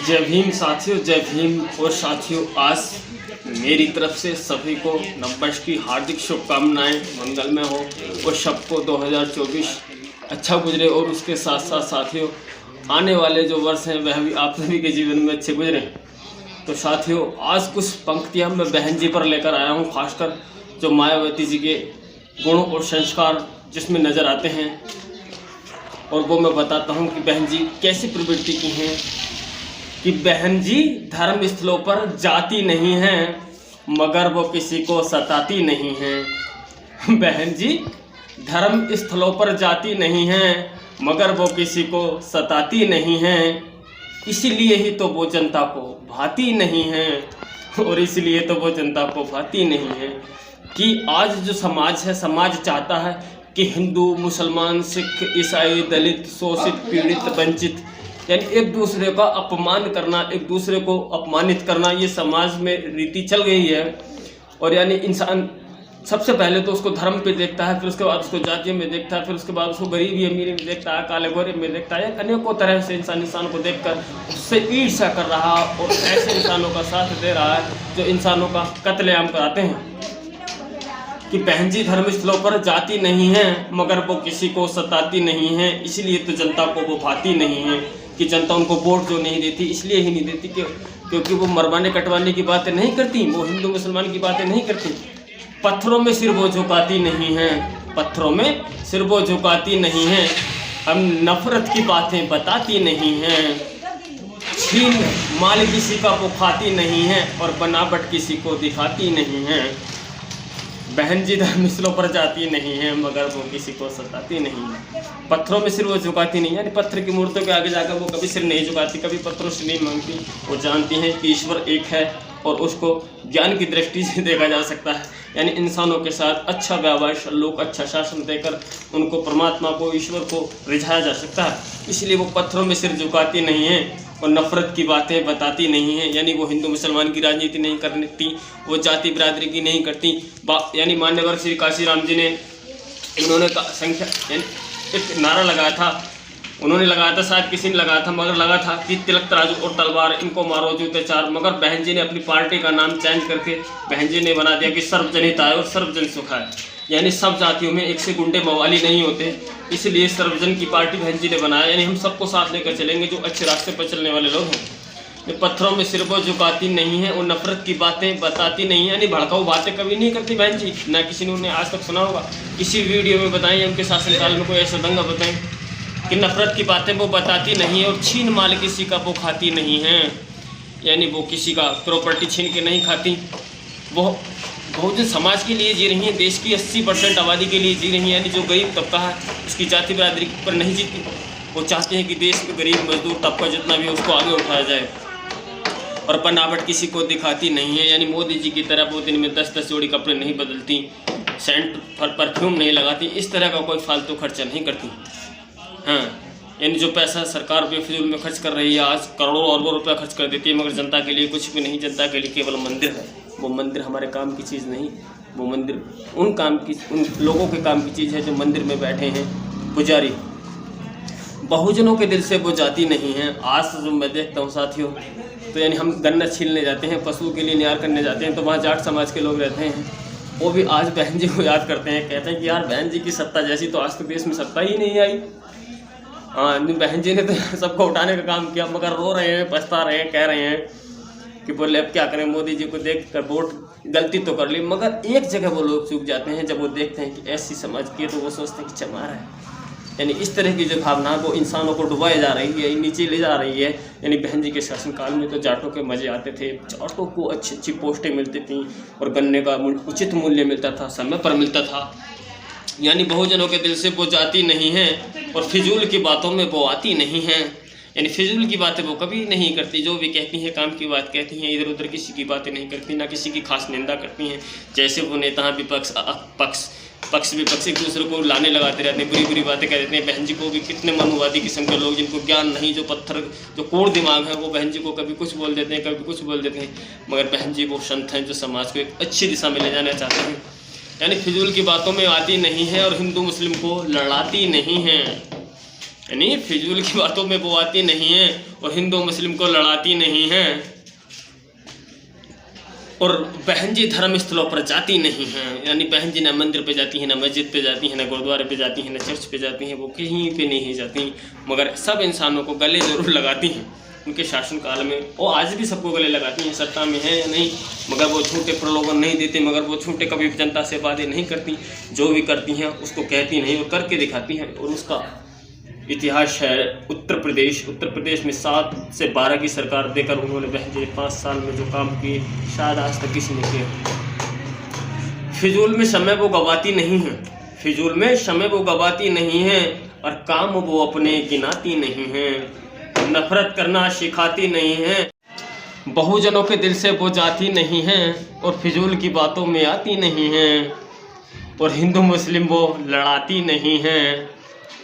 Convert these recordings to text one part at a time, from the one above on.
जय भीम साथियों, जय भीम। और साथियों, आज मेरी तरफ से सभी को नववर्ष की हार्दिक शुभकामनाएं, मंगलमय हो और सबको 2024 अच्छा गुजरे। और उसके साथ साथ साथियों, आने वाले जो वर्ष हैं वह भी आप सभी के जीवन में अच्छे गुजरें। तो साथियों, आज कुछ पंक्तियां मैं बहन जी पर लेकर आया हूं, खासकर जो मायावती जी के गुण और संस्कार जिसमें नज़र आते हैं, और वो मैं बताता हूं कि बहन जी कैसी प्रवृत्ति की हैं। कि बहन जी धर्म स्थलों पर जाती नहीं हैं, मगर वो किसी को सताती नहीं हैं। बहन जी धर्म स्थलों पर जाती नहीं हैं, मगर वो किसी को सताती नहीं हैं। इसीलिए ही तो वो जनता को भाती नहीं हैं, और इसलिए तो वो जनता को भाती नहीं है। कि आज जो समाज है, समाज चाहता है कि हिंदू, मुसलमान, सिख, ईसाई, दलित, शोषित, पीड़ित, वंचित, यानी एक दूसरे का अपमान करना, एक दूसरे को अपमानित करना, ये समाज में रीति चल गई है। और यानी इंसान सबसे पहले तो उसको धर्म पे देखता है, फिर उसके बाद उसको जाति में देखता है, फिर उसके बाद उसको गरीबी अमीरी में देखता है, काले गोरे में देखता है। अनेकों तरह से इंसान को देखकर उससे ईर्ष्या कर रहा और ऐसे इंसानों का साथ दे रहा है जो इंसानों का कत्लेआम कराते हैं। कि बहन जी धर्म स्थलों पर जाती नहीं है, मगर वो किसी को सताती नहीं है। इसलिए तो जनता को वो भाती नहीं है। कि जनता उनको वोट जो नहीं देती, इसलिए ही नहीं देती क्योंकि वो मरवाने कटवाने की बातें नहीं करती, वो हिंदू मुसलमान की बातें नहीं करती। पत्थरों में सिर वो झुकाती नहीं है, पत्थरों में सिर वो झुकाती नहीं है। हम नफरत की बातें बताती नहीं हैं, छीन माल किसी का वो खाती नहीं है, और बनावट किसी को दिखाती नहीं है। बहन जी धर्म स्थलों पर जाती नहीं है, मगर वो किसी को सताती नहीं है। पत्थरों में सिर वो झुकाती नहीं है, यानी पत्थर की मूर्तियों के आगे जाकर वो कभी सिर नहीं झुकाती, कभी पत्थरों से नहीं मांगती। वो जानती हैं कि ईश्वर एक है और उसको ज्ञान की दृष्टि से देखा जा सकता है। यानी इंसानों के साथ अच्छा व्यवहार, सलूक, अच्छा शासन देकर उनको परमात्मा को, ईश्वर को रिझाया जा सकता है। इसलिए वो पत्थरों में सिर झुकाती नहीं है और नफरत की बातें बताती नहीं हैं। यानी वो हिंदू मुसलमान की राजनीति नहीं करती, वो जाति बिरादरी की नहीं करती। यानी मान्यवर श्री काशीराम जी ने, उन्होंने संख्या यानी एक नारा लगाया था, उन्होंने लगाया था, शायद किसी ने लगाया था, मगर लगा था कि तिलक तराजू और तलवार, इनको मारो जूते चार। मगर बहन जी ने अपनी पार्टी का नाम चेंज करके बहन जी ने बना दिया कि सर्वजन हिताय और सर्वजन सुखाय। यानी सब जातियों में एक से गुंडे मवाली नहीं होते, इसलिए सर्वजन की पार्टी बहन जी ने बनाया। यानी हम सबको साथ लेकर चलेंगे जो अच्छे रास्ते पर चलने वाले लोग हैं। ये पत्थरों में सिर वो झुकाती नहीं है और नफरत की बातें बताती नहीं है। यानी भड़काऊ बातें कभी नहीं करती बहन जी, ना किसी ने उन्हें आज तक सुना होगा। किसी वीडियो में बताएं, उनके शासनकाल में कोई ऐसा दंगा बताएं कि नफरत की बातें वो बताती नहीं है, और छीन माल किसी का वो खाती नहीं है। यानी वो किसी का प्रॉपर्टी छीन के नहीं खाती। वो बहुजन समाज के लिए जी रही हैं, देश की 80% आबादी के लिए जी रही हैं। यानी जो गरीब तबका है उसकी जाति बिरादरी पर नहीं जीती। वो चाहते हैं कि देश के गरीब मजदूर तबका जितना भी है उसको आगे उठाया जाए, और बनावट किसी को दिखाती नहीं है। यानी मोदी जी की तरह वो दिन में 10-10 जोड़ी कपड़े नहीं बदलती, सेंट परफ्यूम नहीं लगाती, इस तरह का कोई फालतू खर्चा नहीं करती। हाँ, यानी जो पैसा सरकार बेफिजूल में खर्च कर रही है, आज करोड़ों अरबों रुपया खर्च कर देती है, मगर जनता के लिए कुछ भी नहीं। जनता के लिए केवल मंदिर है। वो मंदिर हमारे काम की चीज़ नहीं, वो मंदिर उन लोगों के काम की चीज़ है जो मंदिर में बैठे हैं, पुजारी। बहुजनों के दिल से वो जाती नहीं है। आज जो मैं देखता हूँ साथियों, तो यानी हम गन्ना छीलने जाते हैं, पशु के लिए न्यार करने जाते हैं, तो वहाँ जाट समाज के लोग रहते हैं, वो भी आज बहन जी को याद करते हैं, कहते हैं कि यार बहन जी की सत्ता जैसी तो आज तक देश में सत्ता ही नहीं आई। हाँ, बहन जी ने तो सबको उठाने का काम किया, मगर रो रहे हैं, पछता रहे हैं, कह रहे हैं कि बोले अब क्या करें, मोदी जी को देख कर वोट गलती तो कर ली। मगर एक जगह वो लोग चूक जाते हैं, जब वो देखते हैं कि ऐसी समाज की है तो वो सोचते हैं कि चमार है। यानी इस तरह की जो भावना वो इंसानों को डुबाए जा रही है, नीचे ले जा रही है। यानी बहन जी के शासनकाल में तो जाटों के मजे आते थे, जाटों को अच्छी अच्छी पोस्टें मिलती थी, और गन्ने का उचित मूल्य मिलता था, समय पर मिलता था। यानी बहुजनों के दिल से वो जाती नहीं है, और फिजूल की बातों में वो आती नहीं है। यानी फिजूल की बातें वो कभी नहीं करती, जो भी कहती हैं काम की बात कहती हैं, इधर उधर किसी की बातें नहीं करती, ना किसी की खास निंदा करती हैं। जैसे वो नेता पक्ष विपक्ष एक दूसरे को लाने लगाते रहते हैं, बुरी बुरी बातें कह देते हैं। बहन जी को भी कितने मनुवादी किस्म के लोग, जिनको ज्ञान नहीं, जो पत्थर जो कोड़ दिमाग है, वो बहन जी को कभी कुछ बोल देते हैं, कभी कुछ बोल देते हैं। मगर बहन जी वो संत हैं जो समाज को एक अच्छी दिशा में ले जाना चाहते हैं। यानी फिजूल की बातों में आती नहीं है, और हिंदू मुस्लिम को लड़ाती नहीं है। यानी फिजूल की बातों में वो आती नहीं है और हिंदू मुस्लिम को लड़ाती नहीं है, और बहन जी धर्म स्थलों पर जाती नहीं हैं। यानी बहन जी ना मंदिर पे जाती हैं, ना मस्जिद पे जाती हैं, ना गुरुद्वारे पे जाती हैं, ना चर्च पे जाती हैं, वो कहीं पे नहीं जाती, मगर सब इंसानों को गले ज़रूर लगाती हैं उनके शासनकाल में। वो आज भी सबको गले लगाती हैं, सत्ता में है या नहीं, मगर वो झूठे प्रलोभन नहीं देते, मगर वो झूठे कभी जनता से वादे नहीं करती, जो भी करती हैं उसको कहती नहीं, वो करके दिखाती हैं। और उसका इतिहास है उत्तर प्रदेश में 7 से 12 की सरकार देकर उन्होंने बहन जी 5 साल में जो काम किए शायद आज तक किसी ने किया। फिजूल में समय वो गवाती नहीं है, फिजूल में समय वो गवाती नहीं है, और काम वो अपने गिनाती नहीं है, नफरत करना सिखाती नहीं है, बहुजनों के दिल से वो जाती नहीं है, और फिजूल की बातों में आती नहीं है, और हिंदू मुस्लिम वो लड़ाती नहीं है,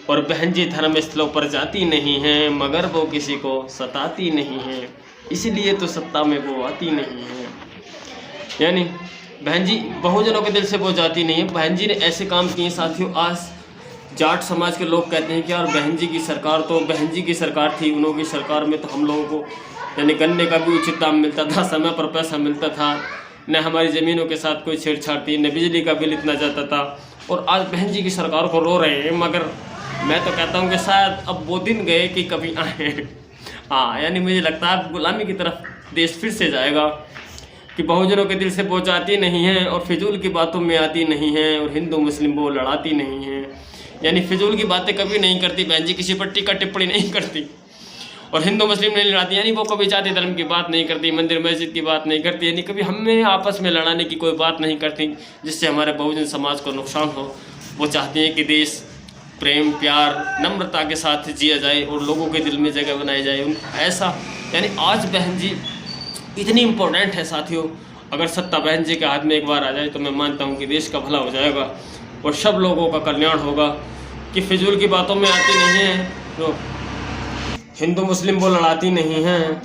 और बहन जी धर्म स्थलों पर जाती नहीं है, मगर वो किसी को सताती नहीं है, इसलिए तो सत्ता में वो आती नहीं है। यानी बहन जी बहुजनों के दिल से वो जाती नहीं है। बहन जी ने ऐसे काम किए साथियों, आज जाट समाज के लोग कहते हैं कि यार बहन जी की सरकार तो बहन जी की सरकार थी, उन्होंने की सरकार में तो हम लोगों को यानी गन्ने का भी उचित दाम मिलता था, समय पर पैसा मिलता था, न हमारी ज़मीनों के साथ कोई छेड़छाड़ थी, न बिजली का बिल इतना जाता था, और आज बहन जी की सरकार को रो रहे हैं। मगर मैं तो कहता हूँ कि शायद अब वो दिन गए कि कभी आए। हाँ, यानी मुझे लगता है गुलामी की तरफ देश फिर से जाएगा कि बहुजनों के दिल से वो जाती नहीं है, और फिजूल की बातों में आती नहीं है, और हिंदू मुस्लिम वो लड़ाती नहीं है। यानी फिजूल की बातें कभी नहीं करती बहन जी, किसी पर टीका टिप्पणी नहीं करती, और हिंदू मुस्लिम नहीं लड़ाती। यानी वो कभी जाति धर्म की बात नहीं करती, मंदिर मस्जिद की बात नहीं करती, यानी कभी हमें आपस में लड़ाने की कोई बात नहीं करती जिससे हमारे बहुजन समाज को नुकसान हो। वो चाहती हैं कि देश प्रेम प्यार नम्रता के साथ जिया जाए और लोगों के दिल में जगह बनाई जाए ऐसा। यानी आज बहन जी इतनी इम्पोर्टेंट है साथियों, अगर सत्ता बहन जी के हाथ में एक बार आ जाए तो मैं मानता हूँ कि देश का भला हो जाएगा और सब लोगों का कल्याण होगा। कि फिजूल की बातों में आती नहीं है, तो हिंदू मुस्लिम वो लड़ाती नहीं हैं,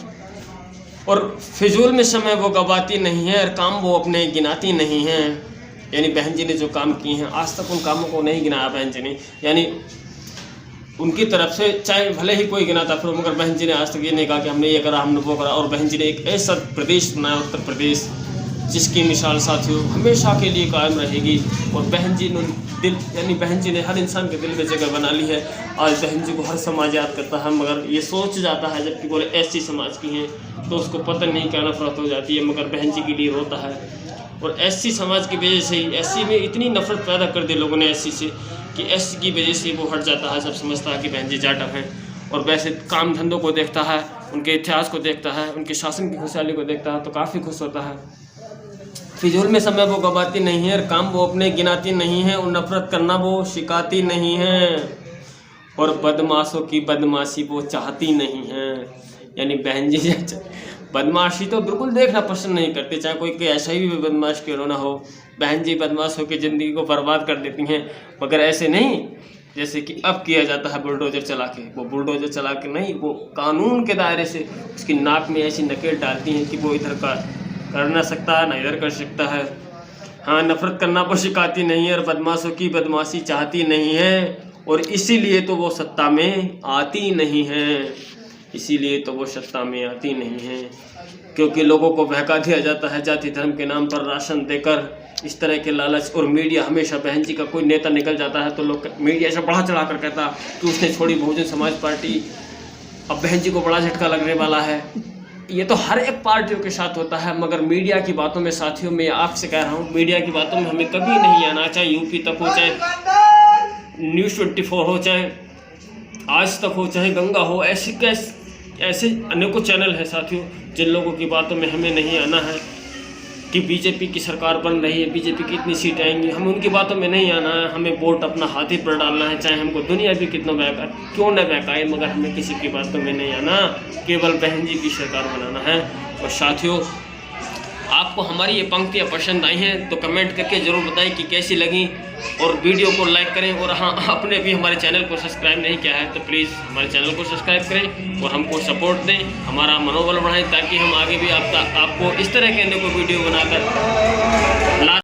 और फिजूल में समय वो गवाती नहीं है, और काम वो अपने गिनाती नहीं हैं। यानी बहन जी ने जो काम किए हैं आज तक उन कामों को नहीं गिनाया बहन जी ने, यानी उनकी तरफ से चाहे भले ही कोई गिनाता फिर, मगर बहन जी ने आज तक ये नहीं कहा कि हमने ये करा हमने वो करा। और बहन जी ने एक ऐसा प्रदेश बनाया उत्तर प्रदेश जिसकी मिसाल साथियों हमेशा के लिए कायम रहेगी। और बहन जी ने दिल यानी बहन जी ने हर इंसान के दिल में जगह बना ली है। आज बहन जी को हर समाज याद करता है, मगर ये सोच जाता है जबकि बोले एससी समाज की हैं तो उसको पता नहीं क्या नफरत हो जाती है, मगर बहन जी के लिए रोता है। और एससी समाज की वजह से ही एससी में इतनी नफरत पैदा कर दी लोगों ने एससी से कि एससी की वजह से वो हट जाता है, सब समझता है कि बहन जी जाटव हैं। और वैसे काम धंधों को देखता है, उनके इतिहास को देखता है, उनके शासन की खुशहाली को देखता है तो काफ़ी खुश होता है। फिजूल में समय वो गवाती नहीं है, और काम वो अपने गिनाती नहीं है, और नफरत करना वो सिखाती नहीं है, और बदमाशों की बदमाशी वो चाहती नहीं है। यानी बहन जी बदमाशी तो बिल्कुल देखना पसंद नहीं करते, चाहे कोई ऐसा ही भी बदमाश क्यों ना हो। बहन जी बदमाश होकर ज़िंदगी को बर्बाद कर देती हैं, मगर ऐसे नहीं जैसे कि अब किया जाता है बुलडोजर चला के। वो बुलडोजर चला के नहीं, वो कानून के दायरे से उसकी नाक में ऐसी नकेल डालती हैं कि वो इधर का कर ना सकता है ना इधर कर सकता है। हाँ, नफरत करना वो सिखाती नहीं है, और बदमाशों की बदमाशी चाहती नहीं है, और इसीलिए तो वो सत्ता में आती नहीं है, इसीलिए तो वो सत्ता में आती नहीं है। क्योंकि लोगों को बहका दिया जाता है जाति धर्म के नाम पर राशन देकर, इस तरह के लालच। और मीडिया हमेशा बहन जी का कोई नेता निकल जाता है तो लोग मीडिया ऐसा बढ़ा चढ़ा कर कहता कि उसने छोड़ी बहुजन समाज पार्टी, अब बहन जी को बड़ा झटका लगने वाला है। ये तो हर एक पार्टियों के साथ होता है, मगर मीडिया की बातों में साथियों मैं आपसे कह रहा हूँ, मीडिया की बातों में हमें कभी नहीं आना, चाहे यूपी तक हो, चाहे न्यूज़ 24 हो, चाहे आज तक हो, चाहे गंगा हो, ऐसे अनेकों चैनल हैं साथियों जिन लोगों की बातों में हमें नहीं आना है। कि बीजेपी की सरकार बन रही है, बीजेपी की इतनी सीट आएंगी, हमें उनकी बातों में नहीं आना है। हमें वोट अपना हाथी पर डालना है, चाहे हमको दुनिया भी कितना बहकाए क्यों न बहकाए, मगर हमें किसी की बातों में नहीं आना, केवल बहन जी की सरकार बनाना है। और साथियों, आपको हमारी ये पंक्तियाँ पसंद आई हैं तो कमेंट करके ज़रूर बताएं कि कैसी लगी, और वीडियो को लाइक करें। और हाँ, आपने भी हमारे चैनल को सब्सक्राइब नहीं किया है तो प्लीज़ हमारे चैनल को सब्सक्राइब करें और हमको सपोर्ट दें, हमारा मनोबल बढ़ाएं, ताकि हम आगे भी आपको इस तरह के अन्य को वीडियो बनाकर